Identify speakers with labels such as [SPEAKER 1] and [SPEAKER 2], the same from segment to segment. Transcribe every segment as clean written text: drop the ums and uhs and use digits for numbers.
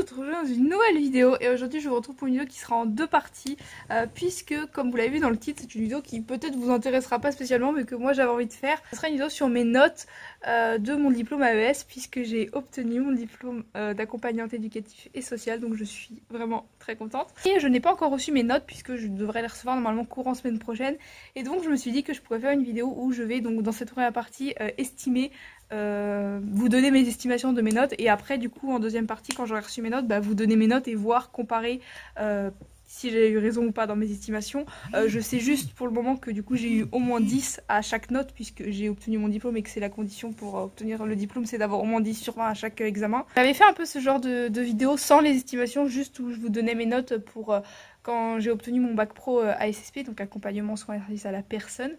[SPEAKER 1] je vous retrouve dans une nouvelle vidéo et aujourd'hui je vous retrouve pour une vidéo qui sera en deux parties puisque comme vous l'avez vu dans le titre c'est une vidéo qui peut-être vous intéressera pas spécialement mais que moi j'avais envie de faire. Ce sera une vidéo sur mes notes de mon diplôme AES puisque j'ai obtenu mon diplôme d'accompagnante éducative et sociale, donc je suis vraiment très contente. Et je n'ai pas encore reçu mes notes puisque je devrais les recevoir normalement courant semaine prochaine et donc je me suis dit que je pourrais faire une vidéo où je vais donc dans cette première partie estimer vous donner mes estimations de mes notes et après du coup en deuxième partie quand j'aurai reçu mes notes vous donner mes notes et voir comparer si j'ai eu raison ou pas dans mes estimations. Je sais juste pour le moment que du coup j'ai eu au moins 10 à chaque note puisque j'ai obtenu mon diplôme et que c'est la condition pour obtenir le diplôme, c'est d'avoir au moins 10 sur 20 à chaque examen. J'avais fait un peu ce genre de vidéo sans les estimations, juste où je vous donnais mes notes pour quand j'ai obtenu mon bac pro ASSP, donc accompagnement soins et services à la personne.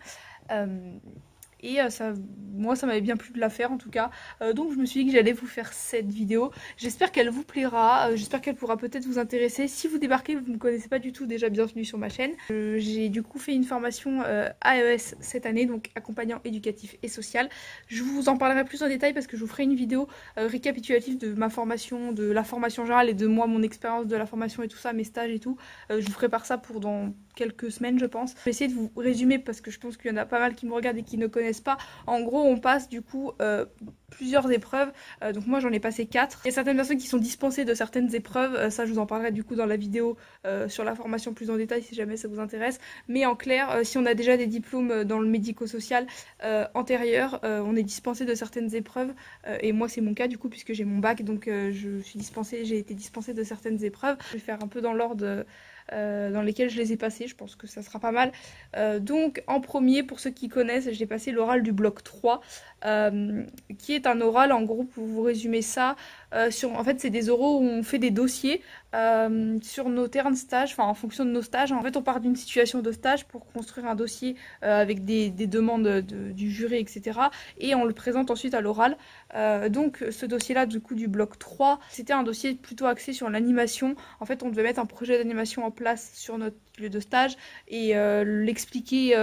[SPEAKER 1] Et moi ça m'avait bien plu de la faire en tout cas, donc je me suis dit que j'allais vous faire cette vidéo. J'espère qu'elle vous plaira, j'espère qu'elle pourra peut-être vous intéresser. Si vous débarquez, vous ne me connaissez pas du tout, déjà bienvenue sur ma chaîne. J'ai du coup fait une formation AES cette année, donc accompagnant éducatif et social. Je vous en parlerai plus en détail parce que je vous ferai une vidéo récapitulative de ma formation, de la formation générale et de moi, mon expérience de la formation et tout ça, mes stages et tout. Je vous prépare ça pour dans quelques semaines je pense. Je vais essayer de vous résumer parce que je pense qu'il y en a pas mal qui me regardent et qui ne connaissent pas. En gros on passe du coup plusieurs épreuves, donc moi j'en ai passé 4. Il y a certaines personnes qui sont dispensées de certaines épreuves, ça je vous en parlerai du coup dans la vidéo sur la formation plus en détail si jamais ça vous intéresse. Mais en clair, si on a déjà des diplômes dans le médico-social antérieur, on est dispensé de certaines épreuves et moi c'est mon cas du coup puisque j'ai mon bac, donc j'ai été dispensée de certaines épreuves. Je vais faire un peu dans l'ordre dans lesquels je les ai passés, je pense que ça sera pas mal. Donc en premier, pour ceux qui connaissent, j'ai passé l'oral du bloc 3, qui est un oral, en gros pour vous résumer ça, en fait c'est des oraux où on fait des dossiers sur nos terrains de stage, enfin en fonction de nos stages. En fait on part d'une situation de stage pour construire un dossier avec des demandes du jury, etc. Et on le présente ensuite à l'oral. Donc ce dossier là du coup du bloc 3, c'était un dossier plutôt axé sur l'animation. En fait on devait mettre un projet d'animation en place sur notre lieu de stage et l'expliquer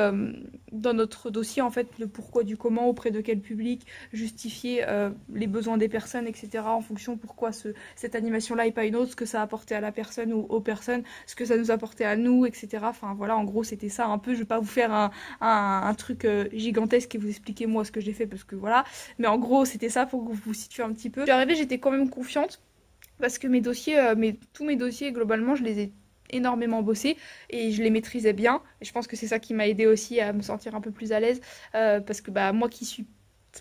[SPEAKER 1] dans notre dossier, en fait le pourquoi du comment, auprès de quel public, justifier les besoins des personnes, etc. en fonction pourquoi cette animation là et pas une autre, ce que ça a apporté à la personne ou aux personnes, ce que ça nous apportait à nous, etc. Enfin voilà, en gros c'était ça un peu. Je vais pas vous faire un truc gigantesque et vous expliquer moi ce que j'ai fait parce que voilà, mais en gros c'était ça pour que vous vous situez un petit peu. Je suis arrivée, j'étais quand même confiante parce que mes dossiers, tous mes dossiers globalement je les ai énormément bossé et je les maîtrisais bien et je pense que c'est ça qui m'a aidé aussi à me sentir un peu plus à l'aise parce que moi qui suis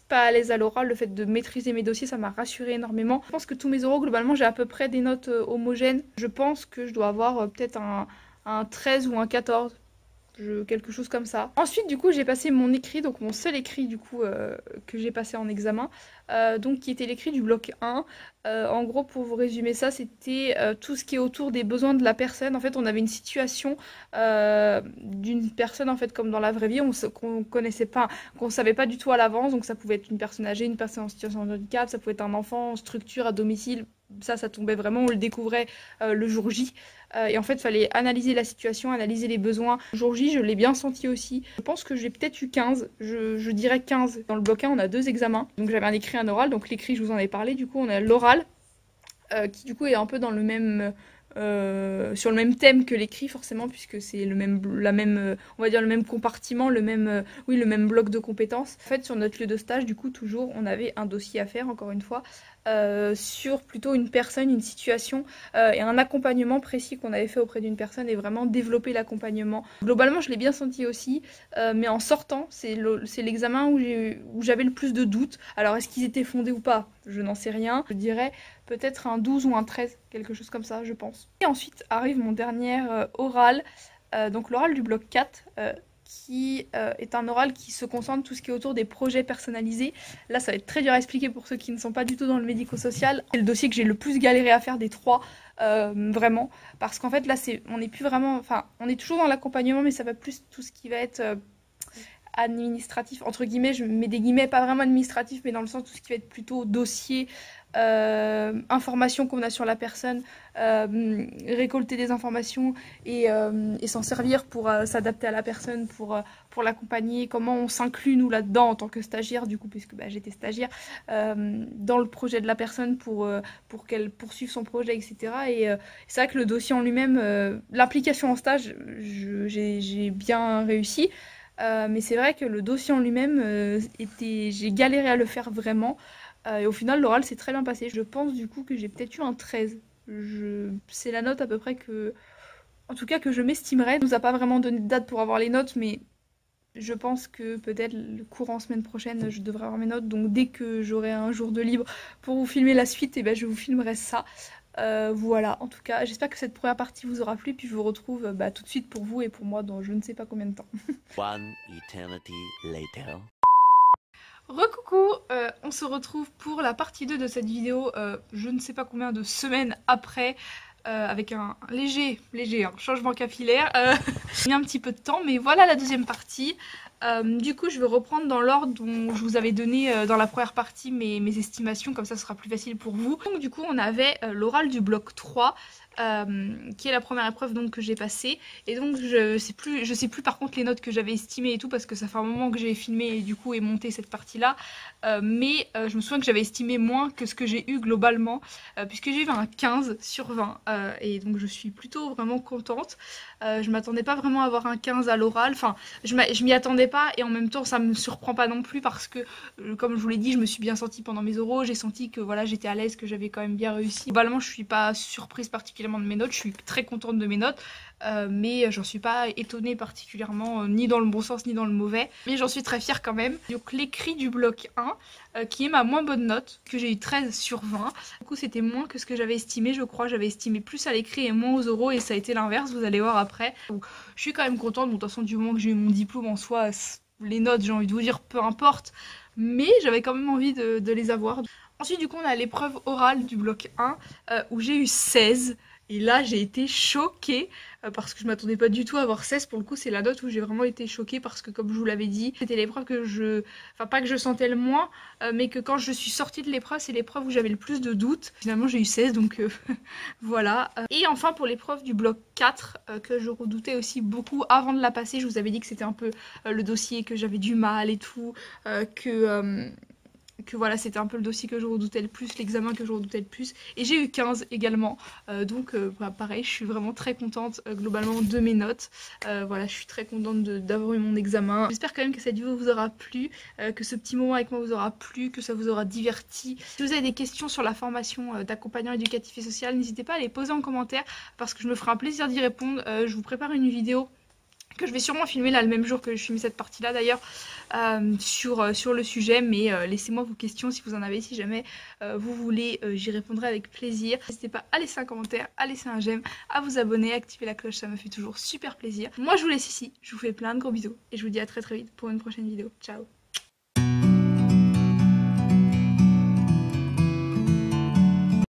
[SPEAKER 1] pas à l'aise à l'oral, le fait de maîtriser mes dossiers ça m'a rassuré énormément. Je pense que tous mes oraux globalement j'ai à peu près des notes homogènes. Je pense que je dois avoir peut-être un 13 ou un 14, quelque chose comme ça. Ensuite du coup j'ai passé mon écrit, donc mon seul écrit du coup que j'ai passé en examen, donc qui était l'écrit du bloc 1. En gros pour vous résumer ça, c'était tout ce qui est autour des besoins de la personne. En fait on avait une situation d'une personne en fait comme dans la vraie vie, qu'on connaissait pas, qu'on savait pas du tout à l'avance, donc ça pouvait être une personne âgée, une personne en situation de handicap, ça pouvait être un enfant en structure à domicile. Ça tombait vraiment, on le découvrait le jour J. Et en fait, il fallait analyser la situation, analyser les besoins. Le jour J, je l'ai bien senti aussi. Je pense que j'ai peut-être eu 15, je dirais 15. Dans le bloc 1, on a 2 examens. Donc j'avais un écrit et un oral. Donc l'écrit, je vous en ai parlé. Du coup, on a l'oral, qui du coup est un peu dans le même... sur le même thème que l'écrit forcément puisque c'est on va dire le même compartiment, le même bloc de compétences. En fait sur notre lieu de stage du coup toujours on avait un dossier à faire encore une fois sur plutôt une personne, une situation et un accompagnement précis qu'on avait fait auprès d'une personne et vraiment développer l'accompagnement. Globalement je l'ai bien senti aussi, mais en sortant c'est l'examen où j'avais le plus de doutes. Alors est-ce qu'ils étaient fondés ou pas? Je n'en sais rien. Je dirais peut-être un 12 ou un 13, quelque chose comme ça je pense. Et ensuite arrive mon dernier oral, donc l'oral du bloc 4, qui est un oral qui se concentre tout ce qui est autour des projets personnalisés. Là ça va être très dur à expliquer pour ceux qui ne sont pas du tout dans le médico-social. C'est le dossier que j'ai le plus galéré à faire des 3, vraiment, parce qu'en fait là on n'est plus vraiment, enfin on est toujours dans l'accompagnement mais ça va plus tout ce qui va être administratif, entre guillemets, je mets des guillemets, pas vraiment administratif, mais dans le sens tout ce qui va être plutôt dossier, informations qu'on a sur la personne, récolter des informations et s'en servir pour s'adapter à la personne, pour l'accompagner, comment on s'inclut nous là-dedans en tant que stagiaire du coup, puisque bah, j'étais stagiaire, dans le projet de la personne pour qu'elle poursuive son projet, etc. Et c'est vrai que le dossier en lui-même, l'implication en stage, j'ai bien réussi. Mais c'est vrai que le dossier en lui-même, j'ai galéré à le faire vraiment. Et au final, l'oral s'est très bien passé. Je pense du coup que j'ai peut-être eu un 13. C'est la note à peu près que... En tout cas que je m'estimerais. On nous a pas vraiment donné de date pour avoir les notes, mais je pense que peut-être le courant semaine prochaine, je devrais avoir mes notes. Donc dès que j'aurai un jour de libre pour vous filmer la suite, et ben, je vous filmerai ça. Voilà, en tout cas, j'espère que cette première partie vous aura plu. Puis je vous retrouve bah, tout de suite pour vous et pour moi dans je ne sais pas combien de temps.
[SPEAKER 2] One eternity later.
[SPEAKER 1] Recoucou, on se retrouve pour la partie 2 de cette vidéo, je ne sais pas combien de semaines après, avec un léger changement capillaire. Il y a un petit peu de temps, mais voilà la deuxième partie. Du coup, je vais reprendre dans l'ordre dont je vous avais donné dans la première partie mes estimations, comme ça ce sera plus facile pour vous. Donc du coup, on avait l'oral du bloc 3. Qui est la première épreuve donc que j'ai passée, et donc je sais plus par contre les notes que j'avais estimées et tout, parce que ça fait un moment que j'ai filmé et du coup et monté cette partie là, mais je me souviens que j'avais estimé moins que ce que j'ai eu globalement, puisque j'ai eu un 15 sur 20, et donc je suis plutôt vraiment contente. Je m'attendais pas vraiment à avoir un 15 à l'oral, enfin je m'y attendais pas, et en même temps ça me surprend pas non plus, parce que comme je vous l'ai dit, je me suis bien sentie pendant mes oraux, j'ai senti que voilà, j'étais à l'aise, que j'avais quand même bien réussi. Globalement je suis pas surprise particulièrement de mes notes, je suis très contente de mes notes, mais j'en suis pas étonnée particulièrement, ni dans le bon sens ni dans le mauvais, mais j'en suis très fière quand même. Donc l'écrit du bloc 1, qui est ma moins bonne note, que j'ai eu 13 sur 20, du coup c'était moins que ce que j'avais estimé, je crois, j'avais estimé plus à l'écrit et moins aux oraux, et ça a été l'inverse, vous allez voir après. Donc je suis quand même contente, bon, de toute façon du moment que j'ai eu mon diplôme en soi, les notes, j'ai envie de vous dire, peu importe, mais j'avais quand même envie de les avoir. Ensuite du coup on a l'épreuve orale du bloc 1, où j'ai eu 16. Et là j'ai été choquée, parce que je m'attendais pas du tout à avoir 16. Pour le coup c'est la note où j'ai vraiment été choquée, parce que comme je vous l'avais dit, c'était l'épreuve que enfin pas que je sentais le moins, mais que quand je suis sortie de l'épreuve, c'est l'épreuve où j'avais le plus de doutes. Finalement j'ai eu 16, donc voilà. Et enfin pour l'épreuve du bloc 4, que je redoutais aussi beaucoup avant de la passer, je vous avais dit que c'était un peu le dossier que j'avais du mal et tout, que voilà, c'était un peu le dossier que je redoutais le plus, l'examen que je redoutais le plus, et j'ai eu 15 également, donc bah, pareil, je suis vraiment très contente globalement de mes notes. Voilà, je suis très contente d'avoir eu mon examen. J'espère quand même que cette vidéo vous aura plu, que ce petit moment avec moi vous aura plu, que ça vous aura diverti. Si vous avez des questions sur la formation d'accompagnant éducatif et social, n'hésitez pas à les poser en commentaire, parce que je me ferai un plaisir d'y répondre. Je vous prépare une vidéo que je vais sûrement filmer là le même jour que je filme cette partie là d'ailleurs, sur le sujet, mais laissez-moi vos questions si vous en avez, si jamais vous voulez, j'y répondrai avec plaisir. N'hésitez pas à laisser un commentaire, à laisser un j'aime, à vous abonner, à activer la cloche, ça me fait toujours super plaisir. Moi je vous laisse ici, je vous fais plein de gros bisous et je vous dis à très vite pour une prochaine vidéo. Ciao.